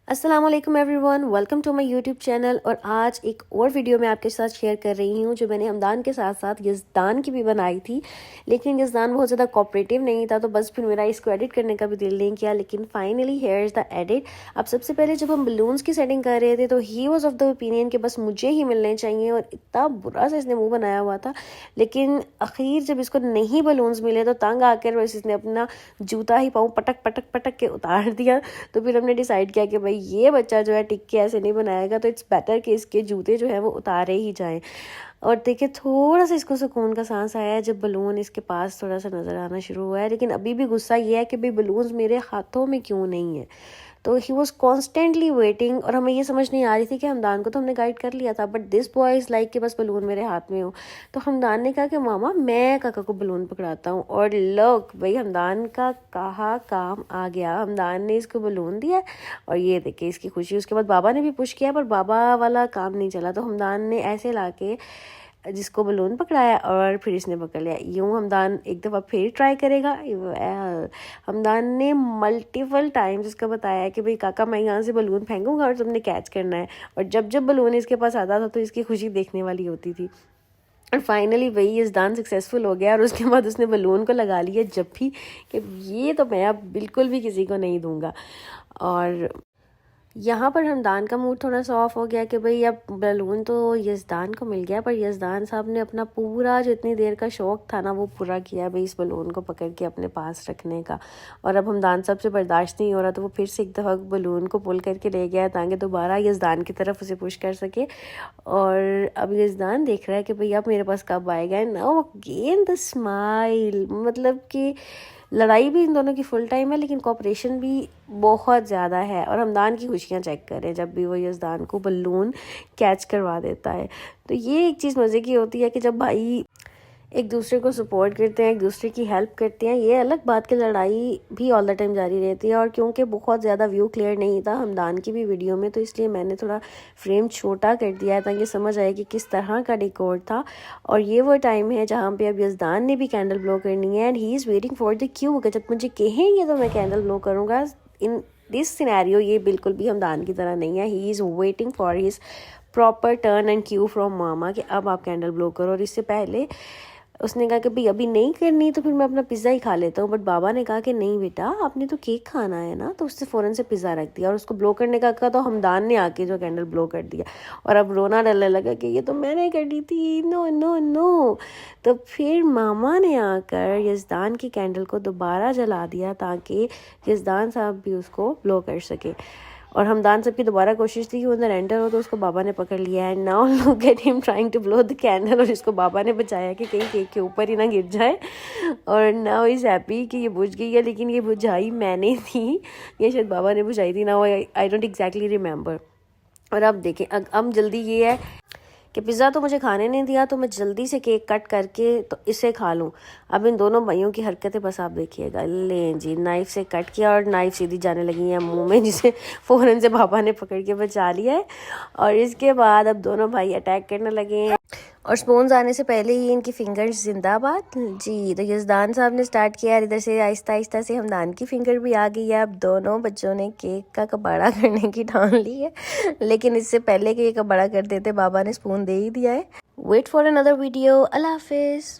अस्सलाम वालेकुम everyone, welcome to my YouTube channel. और आज एक और वीडियो मैं आपके साथ शेयर कर रही हूँ जो मैंने हमदान के साथ साथ यज़दान की भी बनाई थी। लेकिन यज़दान बहुत ज़्यादा कोऑपरेटिव नहीं था, तो बस फिर मेरा इसको एडिट करने का भी दिल नहीं किया। लेकिन finally here is the edit. अब सबसे पहले जब हम बलून्स की सेटिंग कर रहे थे तो he was of the opinion कि बस मुझे ही मिलने चाहिए, और इतना बुरा सा इसने मुँह बनाया हुआ था। लेकिन आखिर जब इसको नहीं बलून्स मिले तो तंग आकर बस इसने अपना जूता ही पाँव पटक पटक पटक के उतार दिया। तो फिर हमने डिसाइड किया कि भाई ये बच्चा जो है टिक के ऐसे नहीं बनाएगा, तो इट्स बेटर कि इसके जूते जो है वो उतारे ही जाएं। और देखिए थोड़ा सा इसको सुकून का सांस आया है जब बलून इसके पास थोड़ा सा नज़र आना शुरू हुआ है। लेकिन अभी भी गुस्सा ये है कि भाई बलून्स मेरे हाथों में क्यों नहीं है। तो ही वॉज कॉन्स्टेंटली वेटिंग, और हमें ये समझ नहीं आ रही थी कि हमदान को तो हमने गाइड कर लिया था, but this boy is like कि बस बलून मेरे हाथ में हो। तो हमदान ने कहा कि मामा मैं काका को बलून पकड़ाता हूँ, और लोग भाई हमदान का कहा काम आ गया। हमदान ने इसको बलून दिया और ये देखिए इसकी खुशी। उसके बाद बाबा ने भी पुश किया पर बाबा वाला काम नहीं चला, तो हमदान ने ऐसे ला के जिसको बलून पकड़ाया और फिर इसने पकड़ लिया। यूँ हमदान एक दफ़ा फिर ट्राई करेगा। हमदान ने मल्टीपल टाइम्स इसका बताया कि भाई काका मैं यहाँ से बलून फेंकूंगा और तुमने कैच करना है। और जब जब बलून इसके पास आता था तो इसकी खुशी देखने वाली होती थी। और फाइनली वही यज़दान सक्सेसफुल हो गया, और उसके बाद उसने बलून को लगा लिया जब भी कि ये तो मैं अब बिल्कुल भी किसी को नहीं दूंगा। और यहाँ पर हमदान का मूड थोड़ा सा ऑफ हो गया कि भाई अब बलून तो यज़दान को मिल गया, पर यज़दान साहब ने अपना पूरा जो इतनी देर का शौक़ था ना वो पूरा किया भाई इस बलून को पकड़ के अपने पास रखने का। और अब हमदान साहब से बर्दाश्त नहीं हो रहा, तो वो फिर से एक दफ़ा बलून को पुल करके ले गया ताकि दोबारा यज़दान की तरफ उसे पुश कर सके। और अब यज़दान देख रहा है कि भाई अब मेरे पास कब आएगा। And now again the smile, मतलब कि लड़ाई भी इन दोनों की फुल टाइम है लेकिन कोऑपरेशन भी बहुत ज़्यादा है। और हमदान की खुशियाँ चेक करें जब भी वो यज़दान को बलून कैच करवा देता है। तो ये एक चीज़ मज़े की होती है कि जब भाई एक दूसरे को सपोर्ट करते हैं, एक दूसरे की हेल्प करते हैं। ये अलग बात की लड़ाई भी ऑल द टाइम जारी रहती है। और क्योंकि बहुत ज़्यादा व्यू क्लियर नहीं था हमदान की भी वीडियो में, तो इसलिए मैंने थोड़ा फ्रेम छोटा कर दिया है ताकि समझ आए कि किस तरह का डेकोर था। और ये वो टाइम है जहाँ पे अब यज़दान ने भी कैंडल ब्लो करनी है, and he is waiting for the Q कि जब मुझे कहेंगे तो मैं कैंडल ब्लो करूँगा। इन दिस सिनेरियो ये बिल्कुल भी हमदान की तरह नहीं है। He is waiting for his proper turn and queue from मामा कि अब आप कैंडल ब्लो करो। और इससे पहले उसने कहा कि भाई अभी नहीं करनी तो फिर मैं अपना पिज़्ज़ा ही खा लेता हूँ, बट बाबा ने कहा कि नहीं बेटा आपने तो केक खाना है ना, तो उससे फ़ौरन से पिज़्ज़ा रख दिया। और उसको ब्लो करने का कहा तो हमदान ने आके जो कैंडल ब्लो कर दिया। और अब रोना डरने लगा कि ये तो मैंने कर दी थी, नो नो नो। तो फिर मामा ने आकर यज़दान की कैंडल को दोबारा जला दिया ताकि यज़दान साहब भी उसको ब्लो कर सके। और हमदान साहब की दोबारा कोशिश थी कि वो अंदर एंटर हो, तो उसको बाबा ने पकड़ लिया है। Now look at him trying to blow the candle, और इसको बाबा ने बचाया कि कहीं केक के ऊपर ही ना गिर जाए। और नाउ इज़ हैप्पी कि ये बुझ गई है, लेकिन ये बुझाई मैंने थी, ये शायद बाबा ने बुझाई थी। Now I don't exactly remember. और अब देखें अब जल्दी ये है कि पिज़्ज़ा तो मुझे खाने नहीं दिया, तो मैं जल्दी से केक कट करके तो इसे खा लूँ। अब इन दोनों भाइयों की हरकतें बस आप देखिएगा। लें जी नाइफ़ से कट किया और नाइफ़ सीधी जाने लगी है मुंह में, जिसे फ़ौरन से पापा ने पकड़ के बचा लिया है। और इसके बाद अब दोनों भाई अटैक करने लगे हैं, और स्पून्स आने से पहले ही इनकी फिंगर्स जिंदाबाद जी। तो यज़दान साहब ने स्टार्ट किया, इधर से आहिस्ता आहिस्ता से हमदान की फिंगर भी आ गई है। अब दोनों बच्चों ने केक का कबाड़ा करने की ठान ली है, लेकिन इससे पहले कि ये कबाड़ा कर देते बाबा ने स्पून दे ही दिया है। Wait for another video. अल्लाह हाफिज़।